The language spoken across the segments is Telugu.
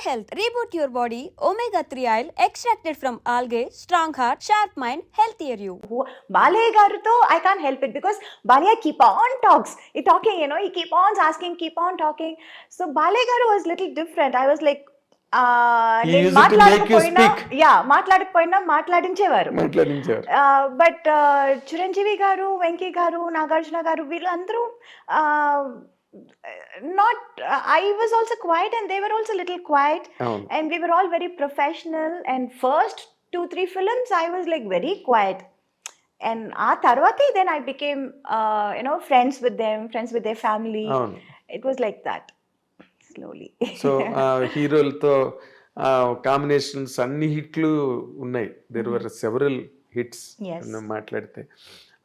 health. Reboot your body. Omega-3 oil extracted from algae. Strong heart, sharp mind, healthier you. Balaya garuto, I can't help it because Balaya keep on talking, he keep on asking, keep on talking. So Balaya garu was little different. I was like, He used to make you speak. మాట్లాడకపోయినా మాట్లాడించేవారు. బట్ చిరంజీవి గారు, వెంకీ గారు, నాగార్జున గారు వీళ్ళందరూ not I was also quiet and they were also a little quiet and we were all very professional and first 2-3 films I was like very quiet and aa tarvati then I became friends with them, friends with their family. It was like that slowly. So హీరోలతో కాంబినేషన్స్ అన్ని హిట్లు ఉన్నాయి. దేర్ వర్ సెవరల్ హిట్స్ మాట్లాడితే.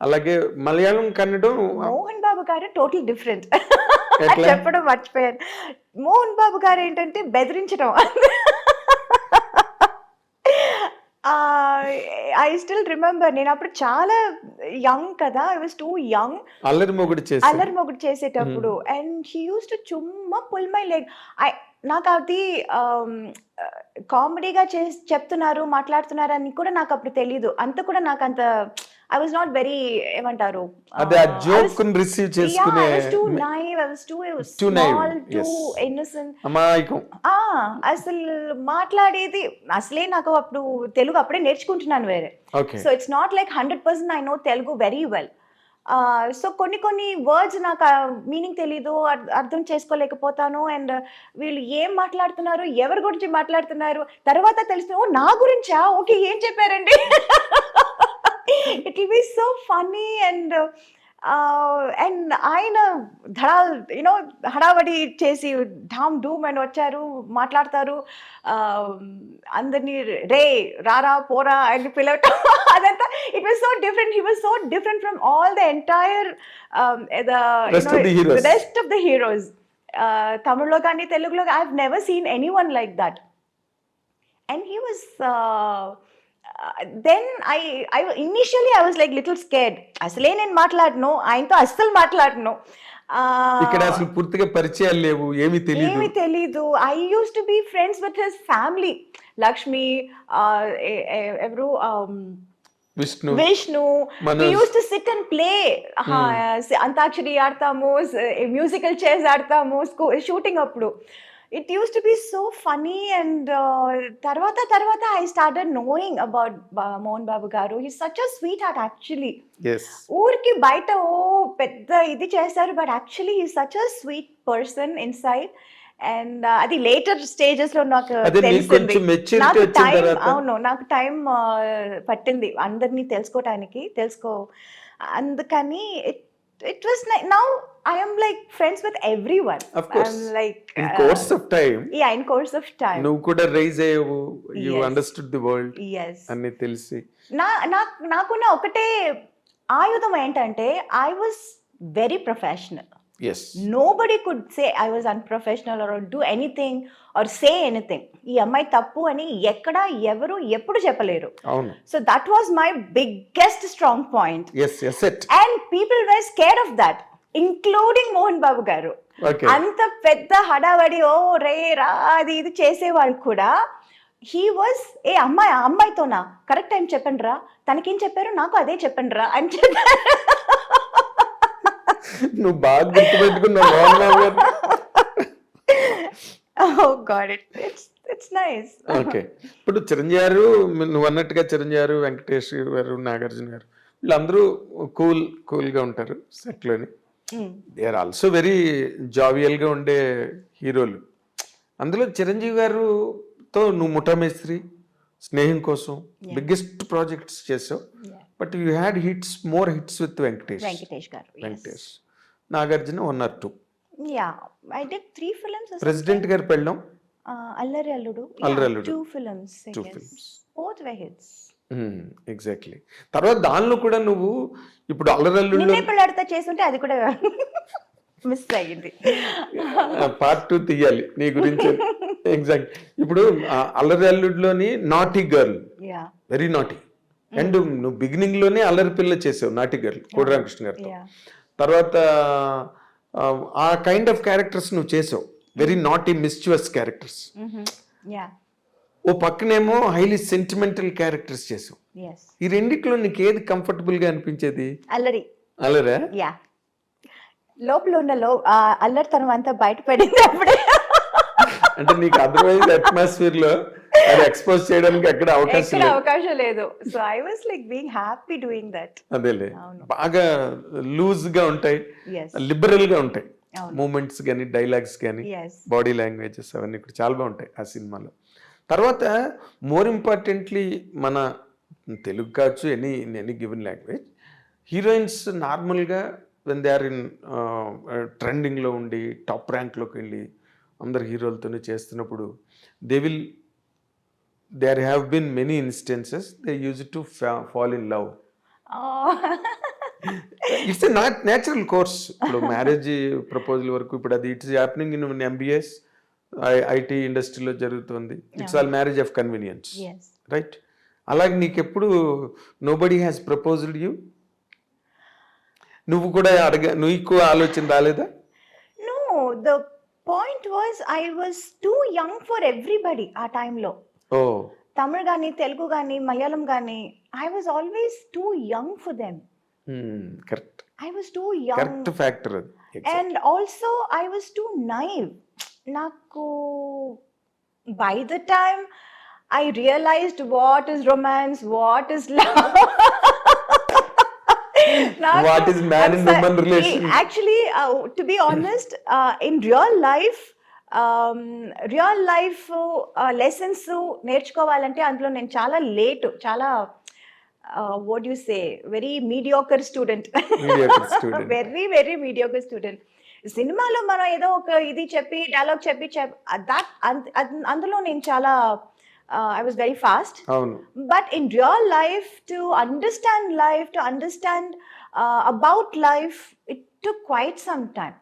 అలాగే మలయాళం, కన్నడం మోహన్ బాబు గారు టోటల్ డిఫరెంట్. చెప్పడం మర్చిపోయాను. మోహన్ బాబు గారు ఏంటంటే బెదిరించడం. ఐ స్టిల్ రిమెంబర్ నేను అప్పుడు చాలా యంగ్ కదా, I was two young. Allari Mogudu చేసేటప్పుడు అండ్ హీ యూస్ టు చుమ్మా పుల్ మై లెగ్. నాకు అది కామెడీగా చెప్తున్నారు, మాట్లాడుతున్నారు అని కూడా నాకు అప్పుడు తెలీదు. అంత కూడా నాకు అంత I was not very ఏమంటారు, చేసుకునే I was too naive, I was too small, too innocent. అసలు మాట్లాడేది అసలే నాకు అప్పుడు తెలుగు అప్పుడే నేర్చుకుంటున్నాను వేరే. So it's not like 100% I know Telugu very well. So కొన్ని వర్డ్స్ నాకు మీనింగ్ తెలీదు, అర్థం చేసుకోలేకపోతాను. అండ్ వీళ్ళు ఏం మాట్లాడుతున్నారు, ఎవరి గురించి మాట్లాడుతున్నారు తర్వాత తెలిసిన, నా గురించా, ఓకే ఏం చెప్పారండి. It will be so funny and ఆయన హడావడి చేసి ఢామ్ డూమ్ అని వచ్చారు, మాట్లాడతారు, అందరినీ రే రారా పోరా అని పిలవటం అదంతా. It was so different. He was so different from all the entire rest of the heroes. తమిళ్లో కానీ తెలుగులో I have never seen any one like that. And he was then I initially I was like little scared. అసలే నేను మాట్లాడను, ఆయనతో అస్సలు మాట్లాడను. ఇక్కడ అసలు పూర్తిగా పరిచయాలు లేవు, ఏమీ తెలీదు. I used to be friends with his family. Lakshmi, ఎవరు, Vishnu. We used to sit and play. Antakshari ఆడతాము, మ్యూజికల్ చైర్స్ ఆడతాము షూటింగ్ అప్పుడు. It used to be so funny and tarvata I started knowing about Mohan Babu garu. He's such a sweetheart actually. Yes. Urki baita pedda idi chesaru, but actually he's such a sweet person inside. And adi later stages lo నాకు తెలిసింది. నాకు టైం పట్టింది అందరినీ తెలుసుకోవటానికి. అందుకని it was like now I am like friends with everyone. Of course. I'm like in course of time. Yeah, in course of time. నువ్వు కూడా రైజ్ అయ్యావు, you understood the world. Yes. అన్ని తెలిసి నాకున్న ఒకటే ఆయుధం ఏంటంటే I was very professional. Yes. Nobody could say I was unprofessional or do anything or say anything. ఈ అమ్మాయి తప్పు అని ఎక్కడ ఎవరు ఎప్పుడు చెప్పలేరు. అవును. So that was my biggest strong point. Yes, it. And people were scared of that, including Mohan Babu garu. Okay. అంత పెద్ద హడావడి రే రా అది ఇది చేసేవాళ్ళు కూడా he was అమ్మాయితోనా కరెక్ట్ టైం చెప్పండి రా, తనకేం చెప్పారు నాకు అదే చెప్పండి రా అని చెప్పారు. నువ్వు బాగా గుర్తుపెట్టుకున్నావు. Oh God, it's nice. Okay. ఇప్పుడు చిరంజీవి గారు, నువ్వు అన్నట్టుగా చిరంజీవి గారు, వెంకటేష్ గారు, నాగార్జున గారు వీళ్ళందరూ కూల్గా ఉంటారు సెట్లోని. దే ఆర్ ఆల్సో వెరీ జావియల్గా ఉండే హీరోలు. అందులో చిరంజీవి గారుతో నువ్వు ముఠామేస్త్రి, స్నేహం కోసం బిగ్గెస్ట్ ప్రాజెక్ట్స్ చేసావు. But you had more hits with Venkatesh garu. Venkatesh, Nagarjuna 1 or 2. Yeah, I did 3 films. President garu Pellam, Allari Alludu. 2 films. Both were hits. Exactly. తర్వాత దానిలో కూడా నువ్వు ఇప్పుడు అల్లరి అల్లుడు నిన్నే పెళ్ళాడతా చేస్తుంటే అది కూడా మిస్ అయ్యింది. పార్ట్ 2 తీయాలి నీ గురించి. ఎగ్జాక్ట్. ఇప్పుడు అల్లరి అల్లుడులోని naughty girl, very naughty. And నువ్వు బిగినింగ్ లోనే అల్లరి పిల్ల చేసావు, నాటీ గర్ల్, కోడి రామకృష్ణ గారితో. తర్వాత ఆ కైండ్ ఆఫ్ క్యారెక్టర్స్ నువ్వు చేసావు, very naughty mischievous characters. Yeah ఓ పక్కనేమో హైలీ సెంటిమెంటల్ క్యారెక్టర్స్ చేసావు. ఎస్ ఈ రెండిట్లో నీకు ఏది కంఫర్టబుల్ గా అనిపించేది? అల్లరి. అలరా? యా లోపల ఉన్న అల్లరితనం అంతా బయటపడింది అప్పుడే. అంటే నీకు అదర్వైజ్ అట్మాస్ఫియర్ లో అది ఎక్స్పోజ్ చేయడానికి ఎక్కడ అవకాశం లేదు. So I was like being happy doing that. అదేలే, బాగా లూజ్ గా ఉంటాయి, లిబరల్ గా ఉంటాయి మూమెంట్స్ కానీ డైలాగ్స్ కానీ బాడీ లాంగ్వేజెస్ అవన్నీ కూడా చాలా బాగుంటాయి ఆ సినిమాలో. తర్వాత మోర్ ఇంపార్టెంట్లీ మన తెలుగు కావచ్చు, ఎనీ గివెన్ లాంగ్వేజ్, హీరోయిన్స్ నార్మల్గా వెన్ దే ఆర్ ఇన్ ట్రెండింగ్లో ఉండి టాప్ ర్యాంక్లోకి వెళ్ళి అందరు హీరోలతోనే చేస్తున్నప్పుడు there have been many instances they used to fall in love. It's a natural course. ఇప్పుడు మ్యారేజ్ ప్రపోజల్ వరకు ఇప్పుడు అది it's happening in MBS IT ఇండస్ట్రీలో జరుగుతుంది. It's all marriage of convenience, right? అలాగే నీకెప్పుడు నోబడీ హ్యాస్ ప్రపోజ్డ్ యూ? నువ్వు కూడా నీకు ఆలోచన రాలేదా? No, the point was I was too young for everybody ఆ టైంలో. తమిళ్ కానీ తెలుగు కానీ మలయాళం కానీ I was always too young for them. Correct, I was too young. Correct factor అది. And also I was too naive. నాకు by the time I realized what is romance, what is love, what is man and woman relation. Actually, to be honest, in real life lessons నేర్చుకోవాలంటే అందులో నేను చాలా లేట్, చాలా what you say very mediocre student, very very mediocre student. సినిమాలో మనం ఏదో ఒక ఇది చెప్పి డైలాగ్ చెప్పి అందులో నేను చాలా I was very fast. But in real life, to understand about life, it took quite some time.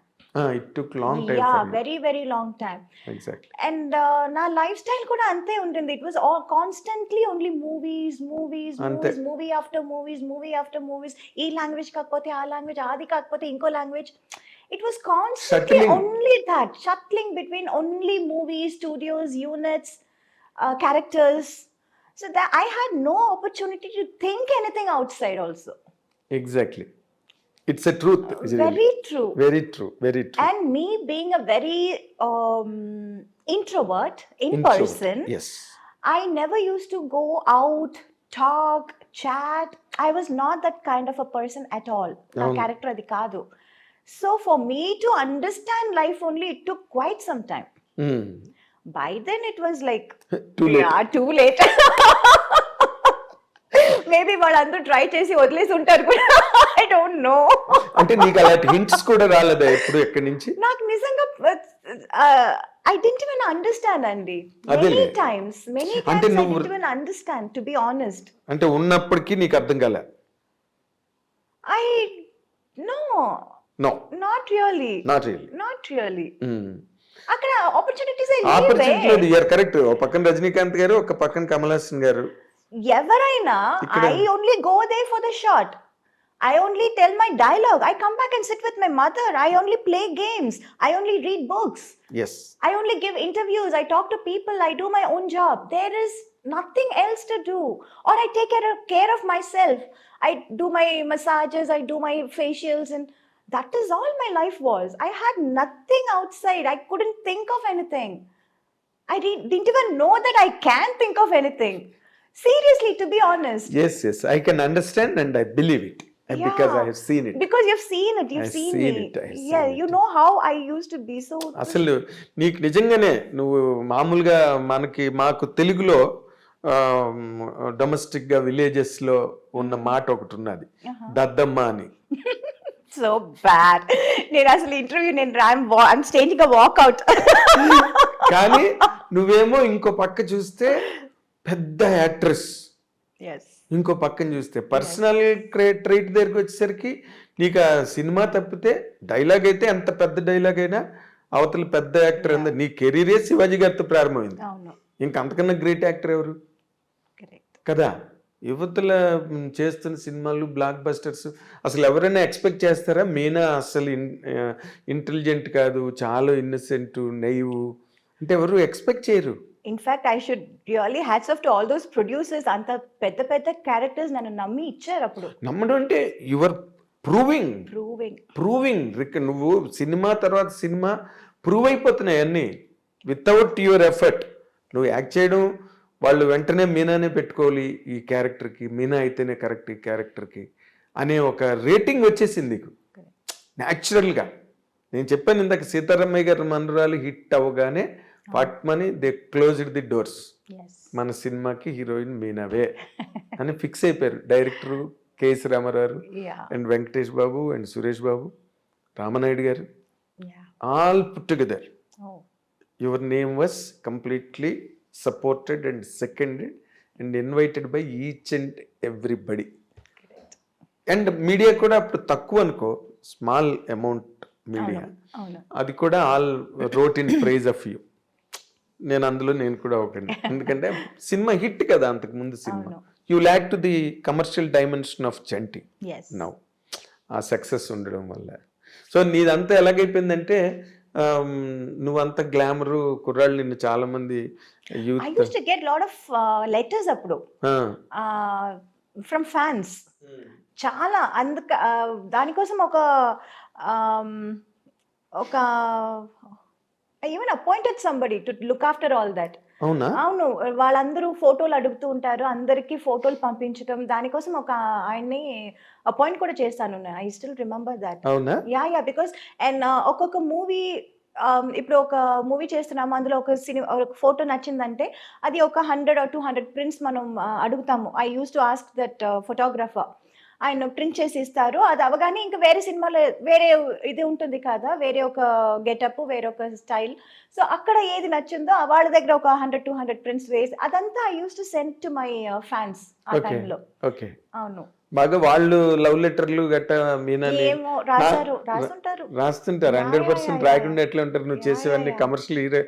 It took long time. Yeah, very very long time. Exactly. And na lifestyle kuda ante untindi. It was all constantly only movies, movie after movies. Ee language kakapothe aa language, adi kakapothe inko language. It was constantly only that, shuttling between only movies, studios, units, characters. So that I had no opportunity to think anything outside also. Exactly. It's a truth. Very true. Very true. Very true. And me being a very introvert in person, yes, I never used to go out, talk, chat. I was not that kind of a person at all. Na character adi kaadu. So for me to understand life only, it took quite some time. By then it was like too late. Yeah, too late. Maybe వాళ్ళందరూ ట్రై చేసి వదిలేసి ఉంటారు కూడా, ఐ డోంట్ నో. అంటే నీకు అలాంటి హింట్స్ కూడా రాలేదా ఎప్పుడు ఎక్కడి నుంచి? నాకు నిజంగా ఐ డిడ్ంట్ ఈవెన్ అండర్స్టాండ్ అండి. Many times I didn't even understand, to be honest. అంటే ఉన్నప్పటికీ నీకు అర్థం కాలే? I know not really. అక్కడ ఆపర్చునిటీస్ లేదు. You are correct. ఒక పక్కన రజనీకాంత్ గారు, ఒక పక్కన కమల్ హాసన్ గారు. ఎవరైనా I only go there for the shot. I only tell my dialogue. I come back and sit with my mother. I only play games. I only read books. Yes. I only give interviews. I talk to people. I do my own job. There is nothing else to do. Or I take care of myself. I do my massages. I do my facials, and that is all my life was. I had nothing outside. I couldn't think of anything. I didn't even know that I can think of anything. Seriously, to be honest. Yes, I can understand and I believe it. Yeah. Because I have seen it. Because you've seen it. You've seen me. Yeah, you know how I used to be so. అసలు నీకు నిజంగానే నువ్వు మామూలుగా మాకు తెలుగులో డొమెస్టిక్ గా విలేజెస్ లో ఉన్న మాట ఒకటి ఉన్నది, దద్దమ్మ అని. So bad. నేను అసలు interview I'm staging a walkout. కానీ నువ్వేమో ఇంకో పక్క చూస్తే పెద్ద యాక్ట్రెస్, ఇంకో పక్కన చూస్తే పర్సనల్ ట్రైట్ దగ్గరికి వచ్చేసరికి నీకు ఆ సినిమా తప్పితే డైలాగ్ అయితే ఎంత పెద్ద డైలాగ్ అయినా అవతల పెద్ద యాక్టర్ అంద. నీ కెరీరే శివాజీ గారితో ప్రారంభమైంది. ఇంకా అంతకన్నా గ్రేట్ యాక్టర్ ఎవరు కదా? యువతల చేస్తున్న సినిమాలు బ్లాక్ బస్టర్స్. అసలు ఎవరైనా ఎక్స్పెక్ట్ చేస్తారా మీనా అసలు ఇంటెలిజెంట్ కాదు, చాలా ఇన్నసెంట్, నైవ్ అంటే ఎవరు ఎక్స్పెక్ట్ చేయరు. In fact I should really hats off to all those producers. అంత పెద్ద పెద్ద క్యారెక్టర్స్ నన్ను నమ్మి ఇచ్చారు అప్పుడు. నమ్మడం అంటే యువర్ ప్రూవింగ్ నువ్వు సినిమా తర్వాత సినిమా ప్రూవ్ అయిపోతున్నాయి అన్నీ వితౌట్ యువర్ ఎఫర్ట్. నువ్వు యాక్ట్ చేయడం, వాళ్ళు వెంటనే మీనానే పెట్టుకోవాలి ఈ క్యారెక్టర్కి, మీనా అయితేనే కరెక్ట్ ఈ క్యారెక్టర్కి అనే ఒక రేటింగ్ వచ్చేసింది నీకు న్యాచురల్గా. నేను చెప్పాను ఇందాక, సీతారామయ్య గారి మనరాలు హిట్ అవ్వగానే పట్మని దే క్లోజ్డ్ ది డోర్స్, మన సినిమాకి హీరోయిన్ మీనావే అని ఫిక్స్ అయిపోయారు director KS Ramarao and Venkatesh Babu and Suresh Babu, Ramanaidu garu, all put together. Your name was completely supported and seconded and invited by each and everybody. And media కూడా అప్పుడు తక్కువ అనుకో, స్మాల్ అమౌంట్ మీడియా, అది కూడా all wrote in praise of you. నేను కూడా ఒకటి, ఎందుకంటే సినిమా హిట్ కదా అంతకు ముందు cinema. You lakh to the commercial dimension of Chanti now, ఆ సక్సెస్ ఉండడం వల్ల. సో నీదంతా ఎలాగైపోయిందంటే నువ్వంత గ్లామర్ కుర్రాళ్ళు నిన్ను చాలా మంది youth I used to get lot of letters అప్పుడు ఫ్రమ్ ఫ్యాన్స్. చాలా దానికోసం ఒక even appointed somebody to look after all that. అవును, వాళ్ళందరూ ఫోటోలు అడుగుతూ ఉంటారు, అందరికి ఫోటోలు పంపించడం, దానికోసం ఒక ఆయన్ని అపాయింట్ కూడా చేస్తాను. I still remember that. Yeah because and ఒక్కొక్క మూవీ, ఇప్పుడు ఒక మూవీ చేస్తున్నాము, అందులో ఒక ఫోటో నచ్చిందంటే అది ఒక 100 or 200 ప్రింట్స్ మనం అడుగుతాము. I use to ask that photographer, ఆయన ప్రింట్ చేసి ఇస్తారు. అది అవగానే ఇంకా వేరే సినిమాలో వేరే ఇది ఉంటుంది కదా, వేరే ఒక గెటప్, వేరే ఒక స్టైల్. సో అక్కడ ఏది నచ్చిందో వాళ్ళ దగ్గర ఒక 100-200 ప్రింట్స్ వేసి అదంతా I use to send to my fans ఆ టైంలో. అవును, బాగా వాళ్ళు లవ్ లెటర్లు గట్ట మీనాని ఏమో రాస్తుంటారు. 100% రాయకుండా ఎట్లా ఉంటారు? నువ్వు చేసేవన్నీ కమర్షియల్ హీరో